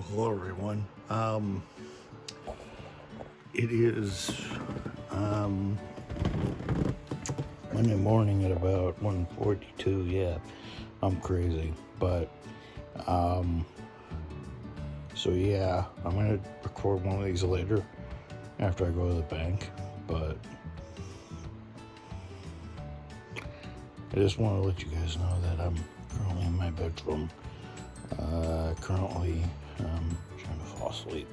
Well, hello everyone. It is Monday morning at about 1:42. Yeah, I'm crazy, but so yeah, I'm gonna record one of these later after I go to the bank, but I just want to let you guys know that I'm currently in my bedroom, currently trying to fall asleep,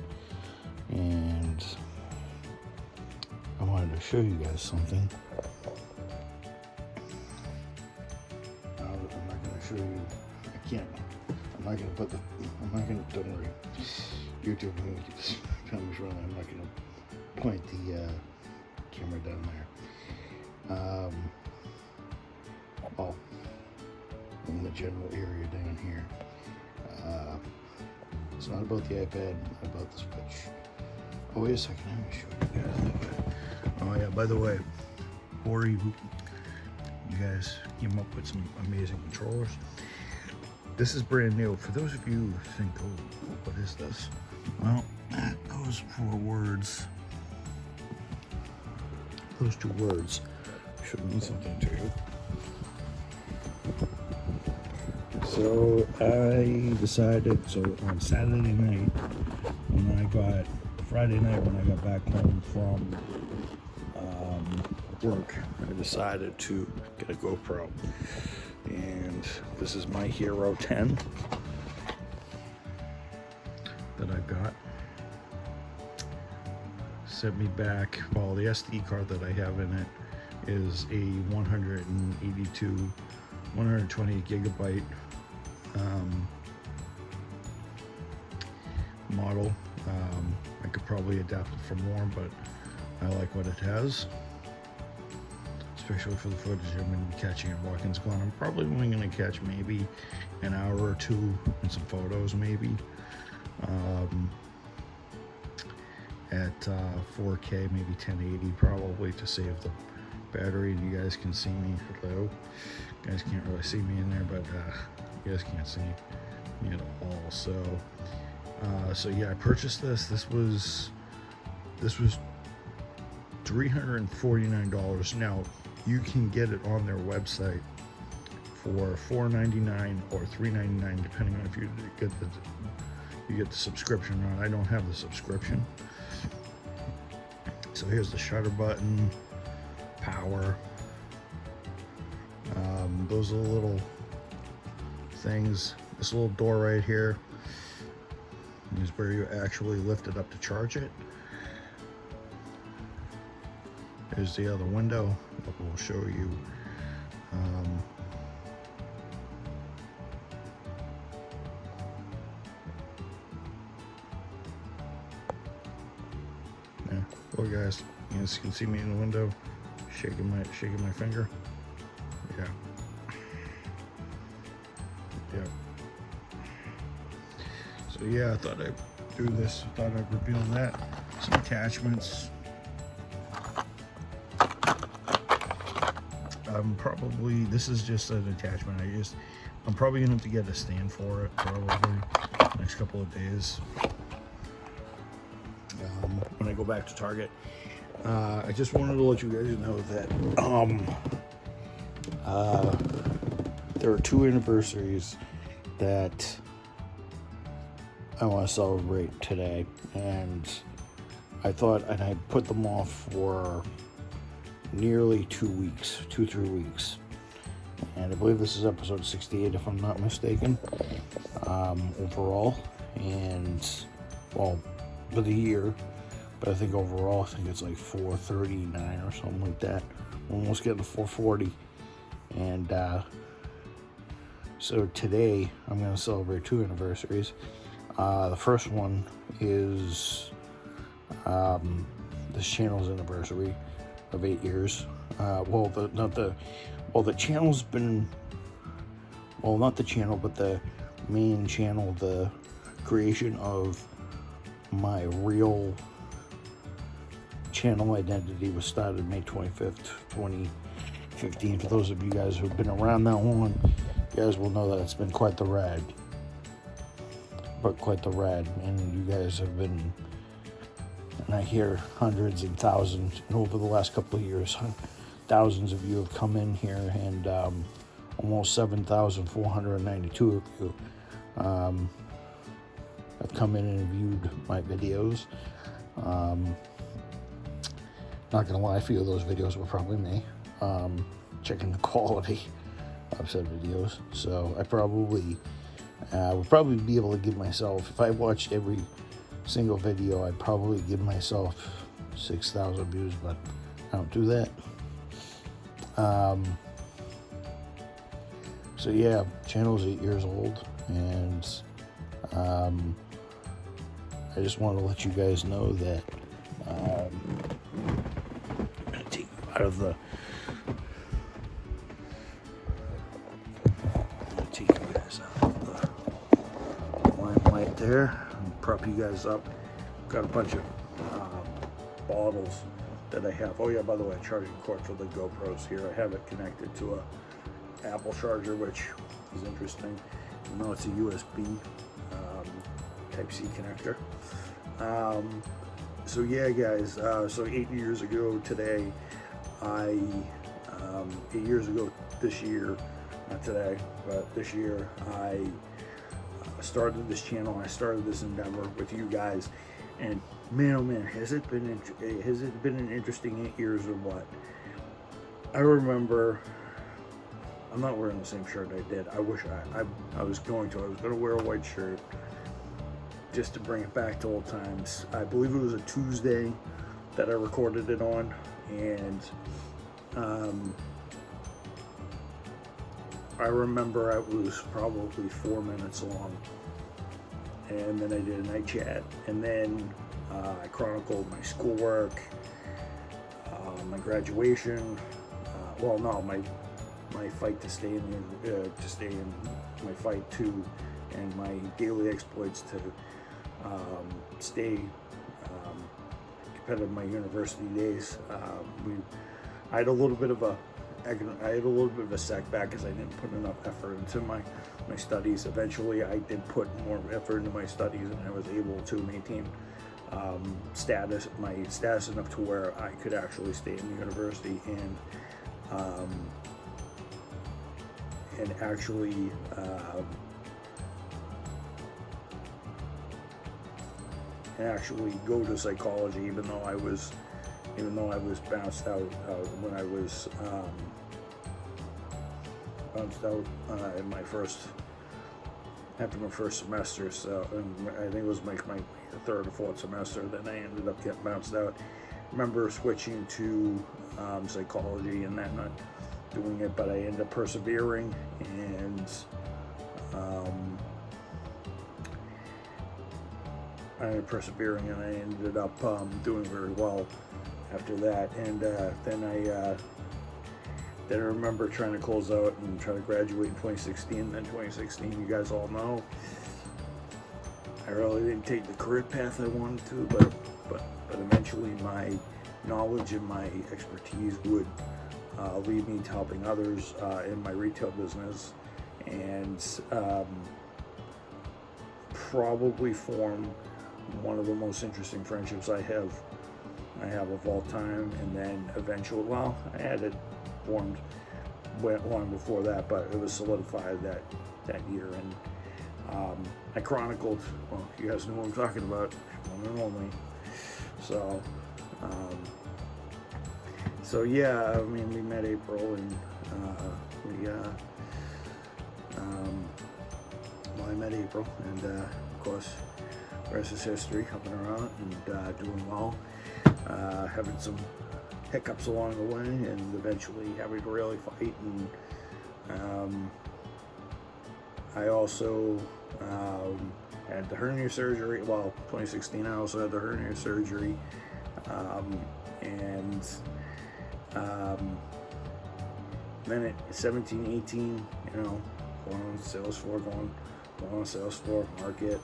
and I wanted to show you guys something. I'm not going to show you, I can't, I'm not going to, don't worry, YouTube, camera's running, I'm not going to point the camera down there. Well, in the general area down here. It's not about the iPad, not about the Switch. Oh, wait a second, let me show you guys. Oh yeah, by the way, before you guys came up with some amazing controllers, this is brand new. For those of you who think, oh, what is this? Well, that goes for words. Those two words should mean something to you. So I decided, so on Saturday night, Friday night when I got back home from work, I decided to get a GoPro. And this is my Hero 10 that I got. Sent me back, well, the SD card that I have in it is a 120 gigabyte model. I could probably adapt it for more, but I like what it has, especially for the footage I'm going to be catching at Watkins Glen. I'm probably only going to catch maybe an hour or two and some photos, maybe at 4K, maybe 1080 probably, to save the battery. And you guys can see me. Hello, you guys can't really see me in there, but you guys can't see me at all. So yeah, I purchased this. This was $349. Now you can get it on their website for $4.99 or $3.99, depending on if you get the subscription or not. I don't have the subscription. So here's the shutter button, power. Those are the little things. This little door right here is where you actually lift it up to charge it. There's the other window that will show you yeah, look guys, you guys can see me in the window shaking my finger. Yeah. So yeah, I thought I'd do this. I thought I'd reveal that. Some attachments. This is just an attachment. I'm probably gonna have to get a stand for it probably next couple of days. When I go back to Target. I just wanted to let you guys know that there are 2 anniversaries that I want to celebrate today, and I put them off for nearly 2 weeks, 2-3 weeks, and I believe this is episode 68 if I'm not mistaken, overall, and well, for the year, but I think overall, I think it's like 439 or something like that, almost getting to 440, and so today I'm going to celebrate 2 anniversaries. The first one is this channel's anniversary of 8 years. The channel's been, well, not the channel, but the main channel, the creation of my real channel identity was started May 25th, 2015. For those of you guys who've been around that long, you guys will know that it's been quite the ride. but quite the ride. And you guys have been, and I hear hundreds and thousands, and over the last couple of years, thousands of you have come in here, and almost 7,492 of you have come in and viewed my videos. Not gonna lie, a few of those videos were probably me checking the quality of said videos. So I probably would probably be able to give myself, if I watched every single video, I'd probably give myself 6,000 views, but I don't do that. So yeah, channel's 8 years old, and I just want to let you guys know that I'm gonna take you out of the. Take you guys out of the limelight there and prop you guys up. Got a bunch of bottles that I have. Oh yeah, by the way, charging cord for the GoPros here. I have it connected to a Apple charger, which is interesting. You know, it's a USB Type-C connector. So yeah, guys. So 8 years ago today, 8 years ago this year, not today, but this year, I started this channel. I started this endeavor with you guys, and man, oh man, has it been an interesting 8 years or what? I remember. I'm not wearing the same shirt I did. I wish I was going to. I was going to wear a white shirt just to bring it back to old times. I believe it was a Tuesday that I recorded it on, and I remember it was probably 4 minutes long, and then I did a night chat, and then I chronicled my schoolwork, my graduation, well, no, my fight to stay in my fight to, and my daily exploits to stay competitive in my university days. I had a little bit of a setback because I didn't put enough effort into my studies. Eventually, I did put more effort into my studies, and I was able to maintain my status enough to where I could actually stay in the university and actually go to psychology, even though I was bounced out when I was in my after my first semester. So I think it was my third or fourth semester. Then I ended up getting bounced out. I remember switching to psychology and that, not doing it, but I ended up persevering, and I ended up doing very well after that. And then I remember trying to close out and try to graduate in 2016. Then 2016, you guys all know, I really didn't take the career path I wanted to, but eventually my knowledge and my expertise would lead me to helping others in my retail business, and probably form one of the most interesting friendships I have of all time. And then eventually, well, I had it formed long before that, but it was solidified that year. And I chronicled, well, you guys know what I'm talking about, one and only. So yeah, I mean, we met April, and I met April, and of course, the rest is history. Helping her out and doing well, having some hiccups along the way, and eventually having to really fight. And I also had the hernia surgery. Well, 2016, I also had the hernia surgery, and then at 17, 18, you know, going on sales floor, market.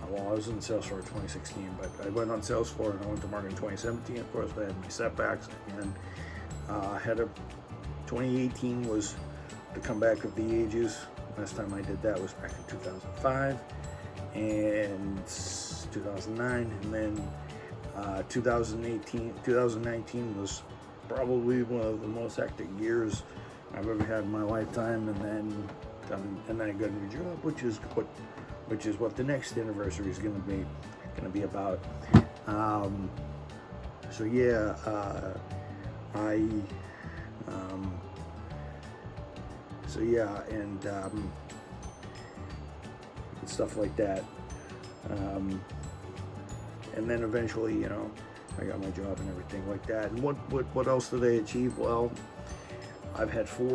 Well, I was in sales floor in 2016, but I went on sales floor and I went to market in 2017. Of course, I had my setbacks, and 2018 was the comeback of the ages. Last time I did that was back in 2005, and 2009, and then 2019 was probably one of the most hectic years I've ever had in my lifetime, and then I got a new job, which is what the next anniversary is going to be about. So yeah, and stuff like that. And then eventually, you know, I got my job and everything like that. And what else did I achieve? Well, I've had a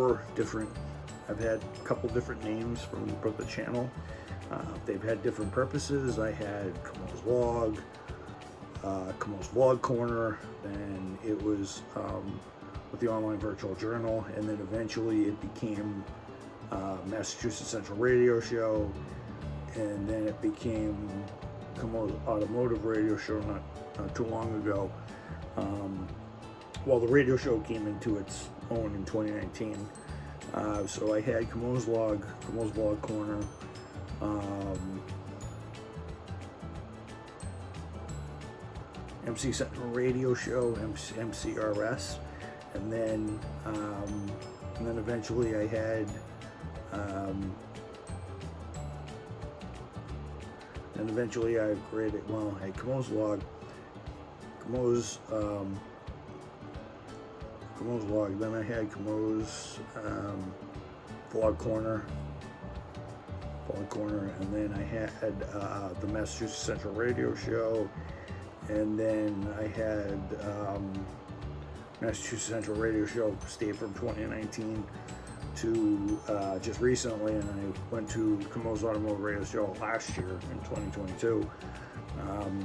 couple different names for the channel. They've had different purposes. I had Kamo's Vlog Corner, then it was with the online virtual journal, and then eventually it became Massachusetts Central Radio Show, and then it became Kamo's Automotive Radio Show not too long ago. Well, the radio show came into its own in 2019. So I had Kamo's Vlog Corner, MC Central Radio Show, MCRS, and then eventually I had I created, well, I had Kamo's Vlog, then I had Kamo's Vlog Corner, and then I had the Massachusetts Central Radio Show, and then I had Massachusetts Central Radio Show stayed from 2019 to just recently, and I went to Kamo's Automotive Radio Show last year in 2022.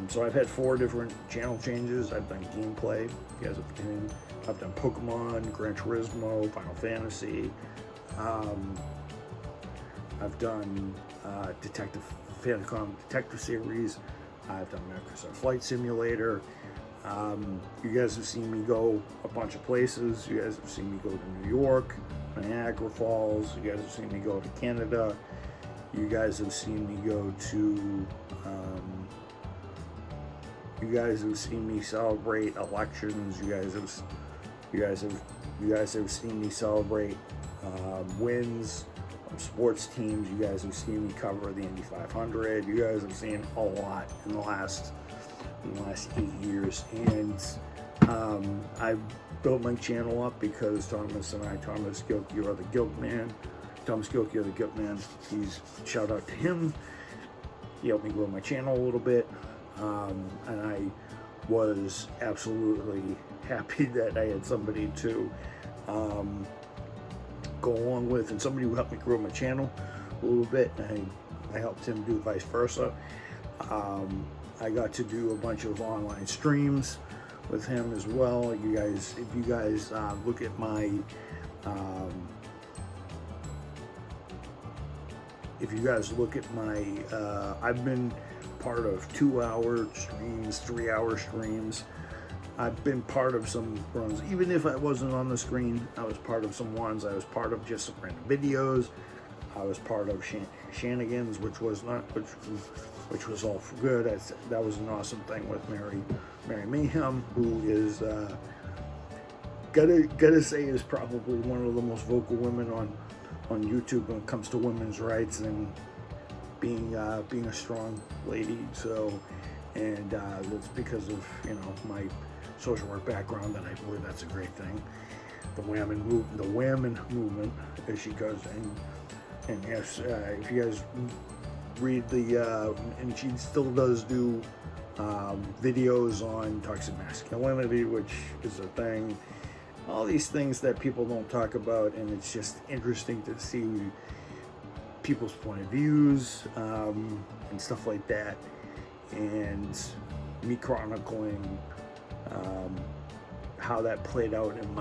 So I've had 4 different channel changes. I've done gameplay, you guys have seen. I've done Pokemon, Gran Turismo, Final Fantasy. I've done Famicom Detective Series. I've done Microsoft Flight Simulator. You guys have seen me go a bunch of places. You guys have seen me go to New York, Niagara Falls. You guys have seen me go to Canada. You guys have seen me go to. You guys have seen me celebrate elections. You guys have seen me celebrate wins of sports teams. You guys have seen me cover the Indy 500. You guys have seen a lot in the last 8 years, and I built my channel up because Thomas Gilkey, or the Guilt Man, he's, shout out to him. He helped me grow my channel a little bit, and I was absolutely happy that I had somebody to go along with, and somebody who helped me grow my channel a little bit, and I helped him do vice versa. I got to do a bunch of online streams with him as well. You guys, if you guys look at my, I've been part of 2-hour streams, 3-hour streams. I've been part of some runs, even if I wasn't on the screen. I was part of some ones. I was part of just some random videos. I was part of shenanigans, which was all good. That was an awesome thing with Mary Mayhem, who is gotta say is probably one of the most vocal women on YouTube when it comes to women's rights and being a strong lady. So, and that's because of, you know, my social work background, that I believe that's a great thing. The women movement, as she goes, and yes, if you guys read and she still does do videos on toxic masculinity, which is a thing. All these things that people don't talk about, and it's just interesting to see people's point of views and stuff like that, and me chronicling how that played out in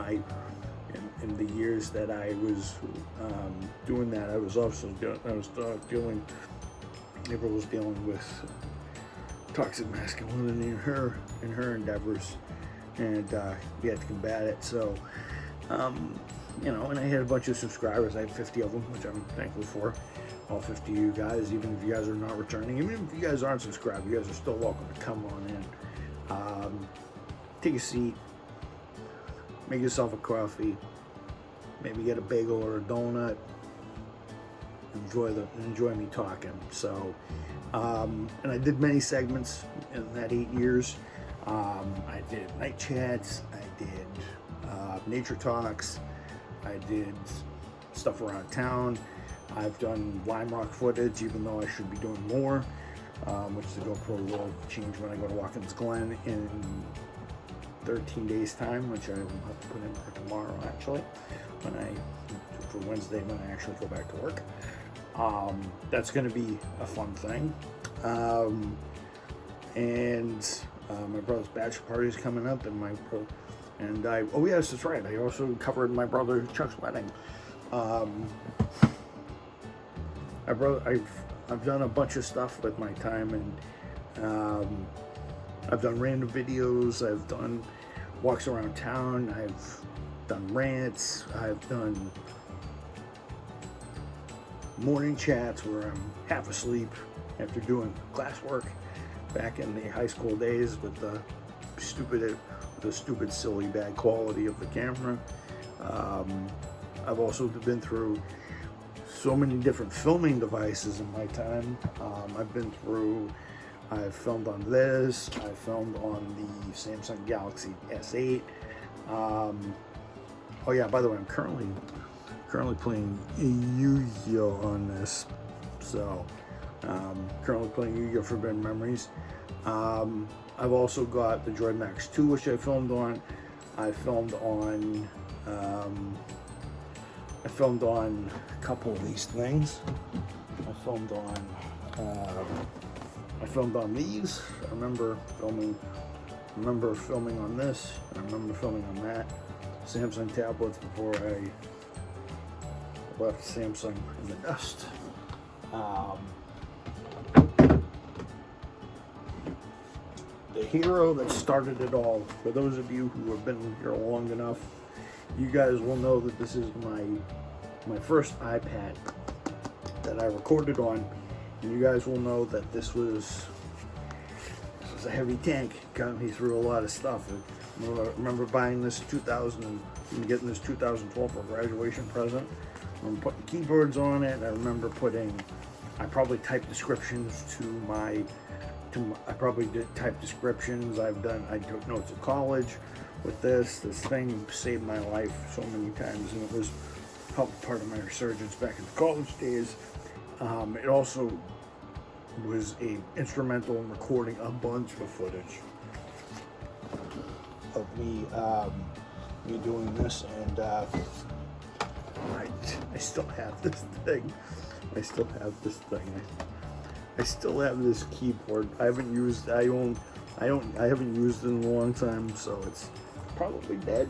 the years that I was doing that. I was dealing with toxic masculinity in her endeavors, and we had to combat it. So, you know, and I had a bunch of subscribers. I had 50 of them, which I'm thankful for. all 50 of you guys, even if you guys are not returning, even if you guys aren't subscribed, you guys are still welcome to come on in. Take a seat, make yourself a coffee, maybe get a bagel or a donut. Enjoy me talking. So, and I did many segments in that 8 years. I did night chats, I did nature talks, I did stuff around town. I've done lime rock footage, even though I should be doing more, which the GoPro will change when I go to Watkins Glen in 13 days time, which I will have to put in for tomorrow, actually, for Wednesday when I actually go back to work. That's going to be a fun thing. My brother's bachelor party is coming up, and oh yes, that's right, I also covered my brother Chuck's wedding. I've done a bunch of stuff with my time, and I've done random videos, I've done walks around town, I've done rants, I've done morning chats where I'm half asleep after doing classwork back in the high school days with the stupid, silly, bad quality of the camera. I've also been through so many different filming devices in my time. I've filmed on this, I filmed on the Samsung Galaxy S8. Oh yeah, by the way, I'm currently playing Yu-Gi-Oh on this. So, currently playing Yu-Gi-Oh! Forbidden Memories. I've also got the Droid Max 2, which I filmed on. I filmed on a couple of these things. I filmed on these. I remember filming on this. I remember filming on that. Samsung tablets before I left Samsung in the dust. The hero that started it all, for those of you who have been here long enough, you guys will know that this is my first iPad that I recorded on, and you guys will know that this was a heavy tank. It got me through a lot of stuff. I remember buying this in 2000 and getting this 2012 for a graduation present. I remember putting keyboards on it. I remember I probably typed descriptions I probably did type descriptions. I took notes at college with this. This thing saved my life so many times, and it was helped part of my resurgence back in the college days. It also was instrumental in recording a bunch of footage of me doing this, and I still have this thing. I still have this keyboard. I haven't used it in a long time, so it's probably dead.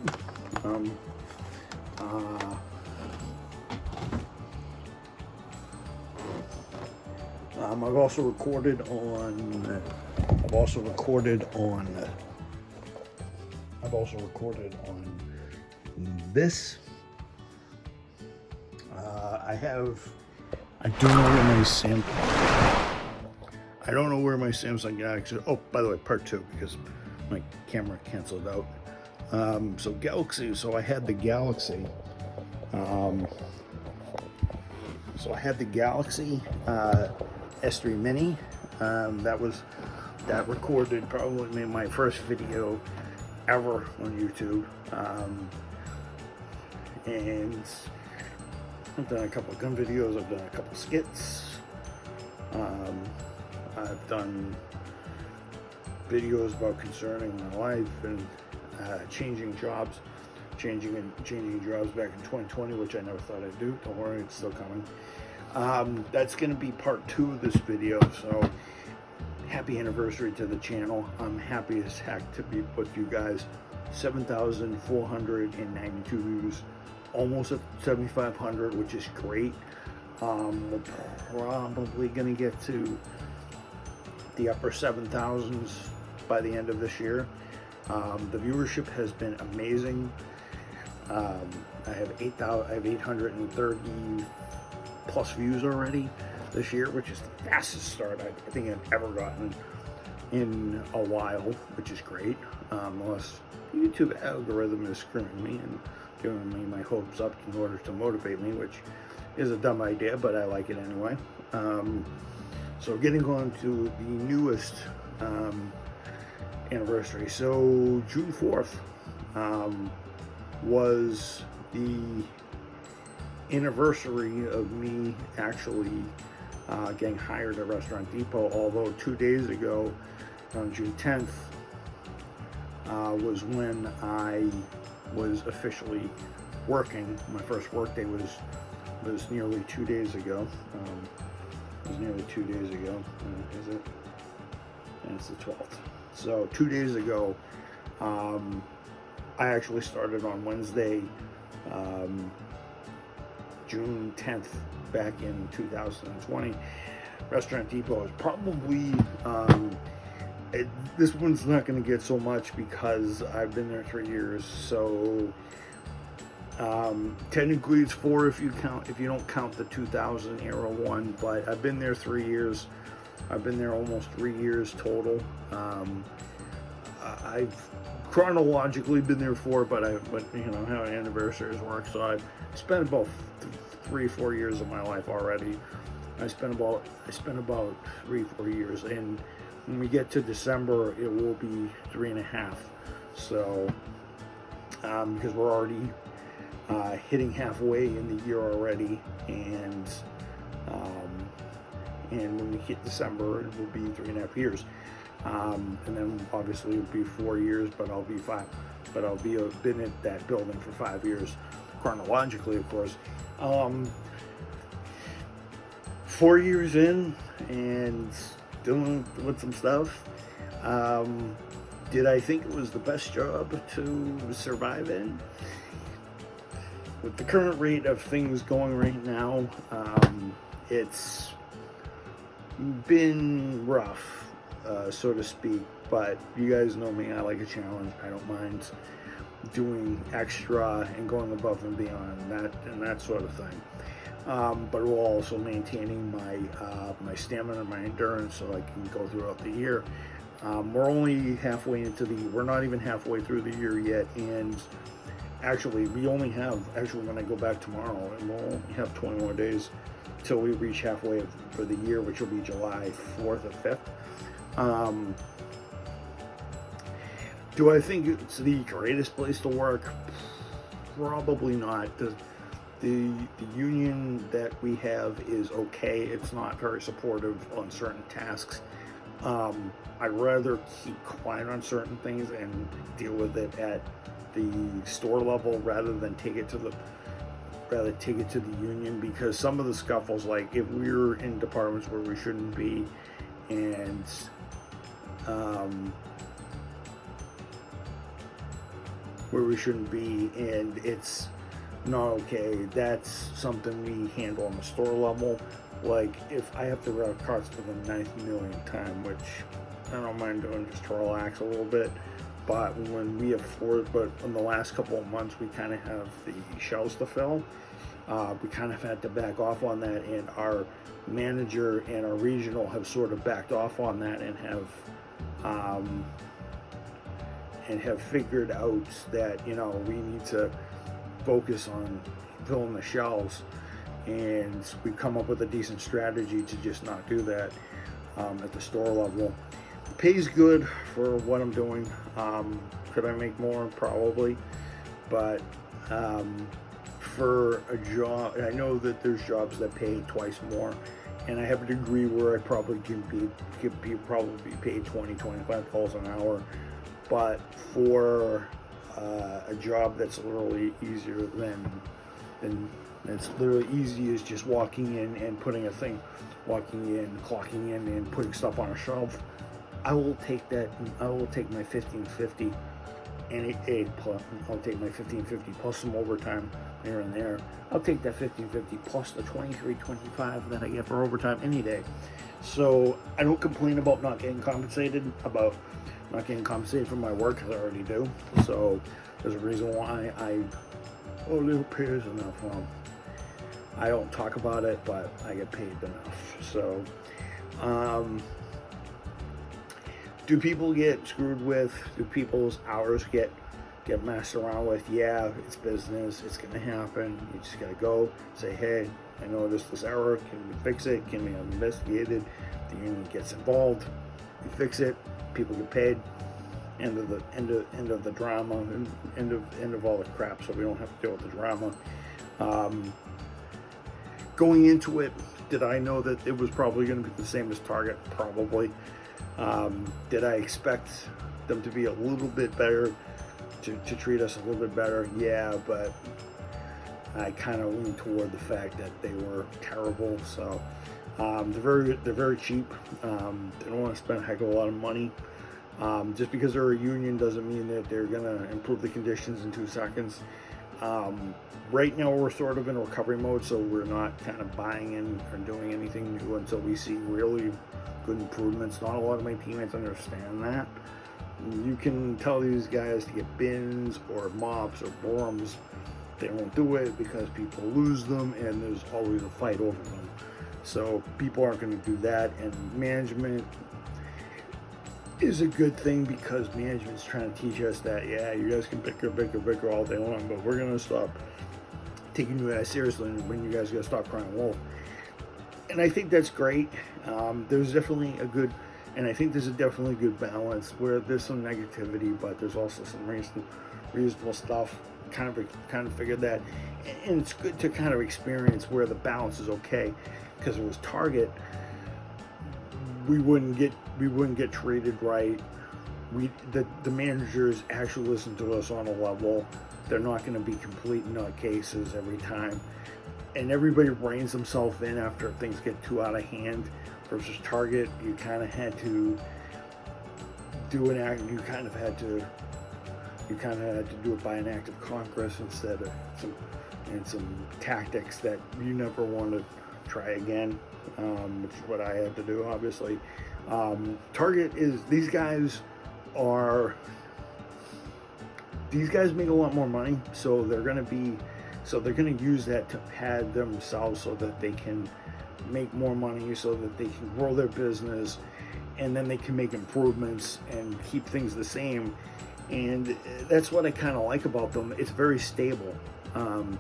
I've also recorded on this. I don't know where my Samsung Galaxy. Oh, by the way, part 2, because my camera canceled out. So Galaxy. So I had the Galaxy. S3 Mini. That recorded probably my first video ever on YouTube. And I've done a couple of gun videos. I've done a couple of skits. I've done videos about concerning my life and changing jobs back in 2020, which I never thought I'd do. Don't worry, it's still coming. That's going to be part 2 of this video, so happy anniversary to the channel. I'm happy as heck to be with you guys. 7,492 views, almost at 7,500, which is great. We're probably going to get to the upper 7,000s by the end of this year. The viewership has been amazing. I have 830 plus views already. this year, which is the fastest start I think I've ever gotten in a while, which is great. Unless the YouTube algorithm is screwing me and giving me my hopes up in order to motivate me, which is a dumb idea, but I like it anyway. So getting on to the newest anniversary. So June 4th was the anniversary of me actually getting hired at Restaurant Depot, although 2 days ago, on June 10th, was when I was officially working. My first work day was nearly 2 days ago. It was nearly 2 days ago. Is it? And it's the 12th. So 2 days ago, I actually started on Wednesday, June 10th, back in 2020. Restaurant Depot is probably, this one's not going to get so much because I've been there 3 years. So technically it's 4 if you don't count the 2000 era one, but I've been there 3 years. I've been there almost 3 years total. I've chronologically been there 4, but you know how anniversaries work. So I've spent about 3-4 years of my life already. I spent about 3-4 years, and when we get to December, it will be 3.5. So because we're already hitting halfway in the year already, and when we hit December, it will be 3.5 years. And then obviously it'll be 4 years, but I'll be been at that building for 5 years, chronologically, of course. 4 years in and doing some stuff. Did I think it was the best job to survive in? With the current rate of things going right now, it's been rough, so to speak, but you guys know me, I like a challenge. I don't mind doing extra and going above and beyond that sort of thing. But while also maintaining my stamina and my endurance so I can go throughout the year. We're only halfway into we're not even halfway through the year yet, and actually when I go back tomorrow, and we'll only have 20 more days till we reach halfway for the year, which will be July 4th or 5th. Do I think it's the greatest place to work? Probably not. The union that we have is okay. It's not very supportive on certain tasks. I'd rather keep quiet on certain things and deal with it at the store level rather than take it to the union, because some of the scuffles, like if we're in departments where we shouldn't be, and it's not okay, that's something we handle on the store level. Like if I have to route carts for the 9th millionth time, which I don't mind doing just to relax a little bit, but when we but in the last couple of months we kind of have the shelves to fill, we kind of had to back off on that, and our manager and our regional have sort of backed off on that and have figured out that, you know, we need to focus on filling the shelves, and we've come up with a decent strategy to just not do that at the store level. It pays good for what I'm doing. Could I make more? Probably, but for a job, I know that there's jobs that pay twice more, and I have a degree where I probably could be paid $20-25 an hour. But for a job that's literally easier than it's literally easy as just walking in and clocking in and putting stuff on a shelf, I will take that. I will take my $15.50 I'll take my $15.50 plus some overtime here and there. I'll take that $15.50 plus the $23.25 that I get for overtime any day. So I don't complain about not getting compensated for my work, because I already do. So there's a reason why little pay is enough. I don't talk about it, but I get paid enough. So, do people get screwed with? Do people's hours get messed around with? Yeah, it's business. It's gonna happen. You just gotta go say, hey, I noticed this error. Can we fix it? Can we investigate it? The union gets involved. We fix it. People get paid. End of the drama. End of all the crap. So we don't have to deal with the drama. Going into it, did I know that it was probably going to be the same as Target? Probably. Did I expect them to be a little bit better, to treat us a little bit better? Yeah, but I kind of lean toward the fact that they were terrible. So they're very cheap. They don't want to spend a heck of a lot of money. Just because they're a union doesn't mean that they're going to improve the conditions in 2 seconds. Right now we're sort of in recovery mode, so we're not kind of buying in or doing anything new until we see really good improvements. Not a lot of my teammates understand that. You can tell these guys to get bins or mops or brooms. They won't do it because people lose them and there's always a fight over them. So people aren't going to do that, and management is a good thing because management's trying to teach us that, yeah, you guys can bicker all day long, but we're going to stop taking you guys seriously when you guys got to stop crying wolf. And I think that's great. There's definitely a good, and I think there's a definitely good balance where there's some negativity, but there's also some reasonable stuff. Kind of figured that, and it's good to kind of experience where the balance is okay, because it was Target. We wouldn't get treated right. The managers actually listen to us on a level. They're not going to be complete nutcases every time, and everybody reins themselves in after things get too out of hand. Versus Target, you kind of had to do an act. You kind of had to do it by an act of Congress instead of some tactics that you never want to try again, which is what I had to do, obviously. Target is, these guys make a lot more money, so they're going to use that to pad themselves so that they can make more money, so that they can grow their business, and then they can make improvements and keep things the same. And that's what I kind of like about them. It's very stable.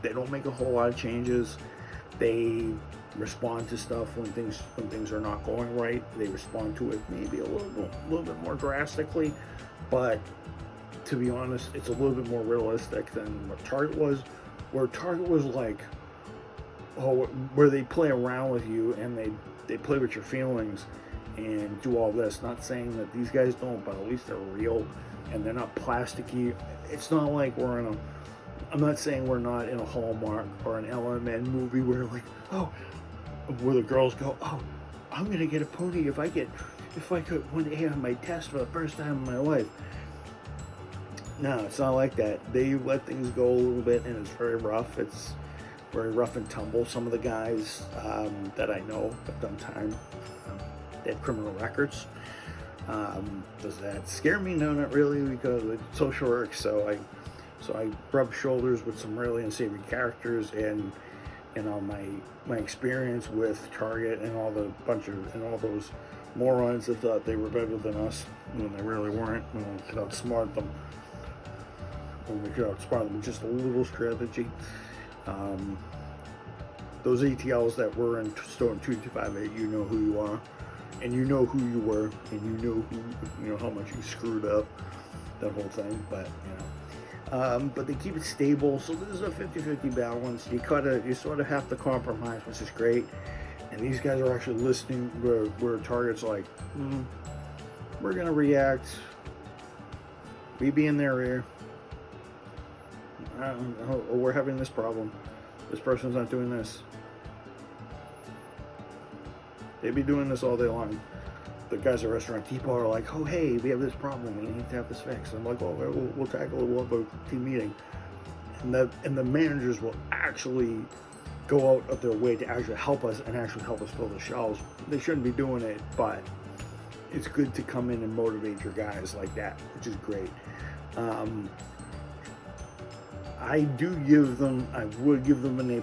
They don't make a whole lot of changes. They respond to stuff when things are not going right. They respond to it maybe a little bit more drastically, but to be honest, it's a little bit more realistic than what Target was. Where Target was like, where they play around with you and they play with your feelings and do all this. Not saying that these guys don't, but at least they're real and they're not plasticky. It's not like I'm not saying we're not in a Hallmark or an LMN movie where where the girls go, oh, I'm gonna get a pony if I could one day on my test for the first time in my life. No, it's not like that. They let things go a little bit, and it's very rough. It's very rough and tumble. Some of the guys that I know have done time. They have criminal records. Does that scare me? No, not really, because it's social work. So I rub shoulders with some really unsavory characters, and my experience with Target and all those morons that thought they were better than us when they really weren't. When we could outsmart them. When we could outsmart them with just a little strategy. Those ATLs that were in store in 2258, you know who you are, and you know who you were, and you know how much you screwed up, that whole thing. But but they keep it stable, so there's a 50-50 balance. You sort of have to compromise, which is great. And these guys are actually listening, where Target's like, we're gonna react. We be in their ear. We're having this problem. This person's not doing this. They be doing this all day long. The guys at Restaurant Depot are like, oh, hey, we have this problem. We need to have this fixed. I'm like, oh, we'll tackle it. We'll have a team meeting. And the managers will actually go out of their way to actually help us and actually help us fill the shelves. They shouldn't be doing it, but it's good to come in and motivate your guys like that, which is great. I do give them, I would give them an A+,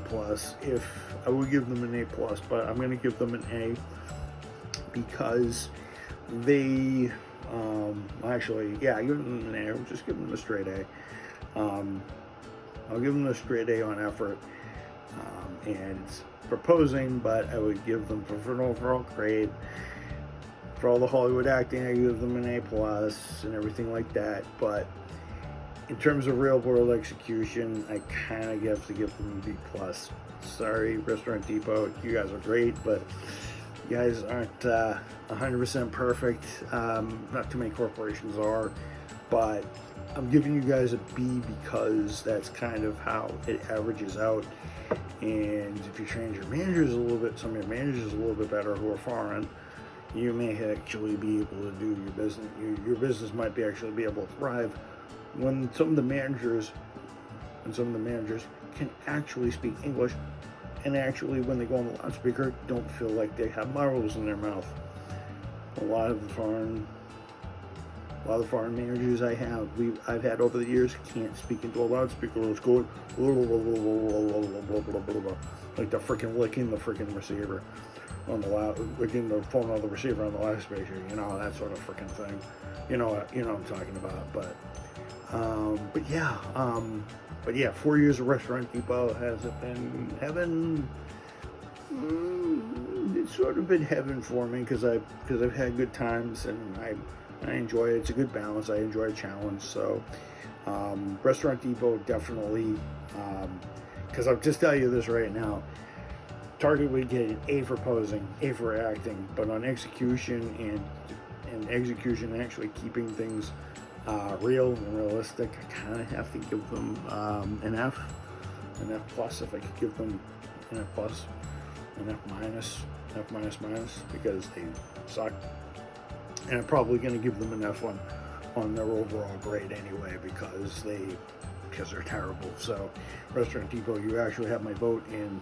I would give them an A+, but I'm going to give them an A because they, actually, yeah, I give them an A. I'll just give them a straight A. I'll give them a straight A on effort and proposing, but I would give them for an overall grade. For all the Hollywood acting, I give them an A+ and everything like that, but in terms of real world execution, I kind of have to give them a B+. Sorry, Restaurant Depot, you guys are great, but you guys aren't 100% perfect. Not too many corporations are, but I'm giving you guys a B because that's kind of how it averages out. And if you change your managers a little bit, some of your managers a little bit better who are foreign, you may actually be able to do your business. Your business might be actually be able to thrive when some of the managers can actually speak English, and actually when they go on the loudspeaker don't feel like they have marbles in their mouth. A lot of the foreign managers I've had over the years can't speak into a loudspeaker. It's going like they're freaking licking the freaking receiver on the licking the phone on the receiver on the loudspeaker. You know, that sort of freaking thing. You know what I'm talking about. But yeah, 4 years of Restaurant Depot has been heaven. It's sort of been heaven for me because I've had good times and I enjoy it. It's a good balance. I enjoy a challenge. So Restaurant Depot definitely, because I'll just tell you this right now, Target would get an A for posing, A for acting, but on execution and execution and actually keeping things real and realistic, I kind of have to give them an F plus. If I could give them an F plus, an F minus, because they suck. And I'm probably going to give them an F on their overall grade anyway because they're terrible. So Restaurant Depot, you actually have my vote, and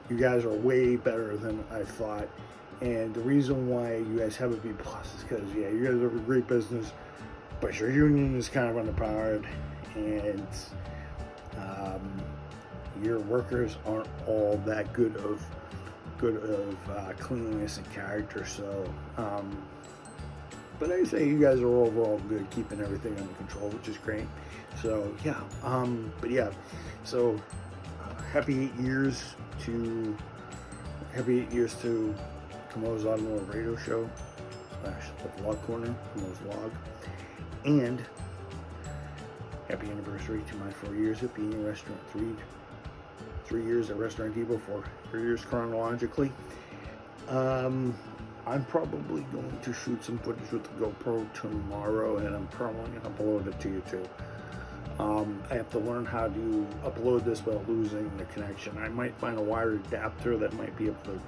you guys are way better than I thought. And the reason why you guys have a B plus is because, yeah, you guys have a great business, but your union is kind of underpowered, and your workers aren't all that good of cleanliness and character. So, but I say you guys are overall good, keeping everything under control, which is great. So yeah, so happy 8 years to Kamo's Automotive Radio Show / the Vlog Corner, Kamo's Vlog. And happy anniversary to my 4 years of being a restaurant. 3 years at Restaurant Depot, 4 years chronologically. I'm probably going to shoot some footage with the GoPro tomorrow, and I'm probably going to upload it to YouTube. I have to learn how to upload this without losing the connection. I might find a wired adapter that might be able to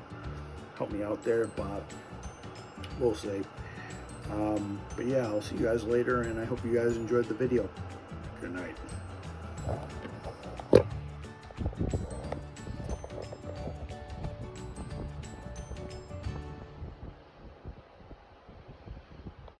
help me out there, but we'll see. But yeah, I'll see you guys later, and I hope you guys enjoyed the video. Good night.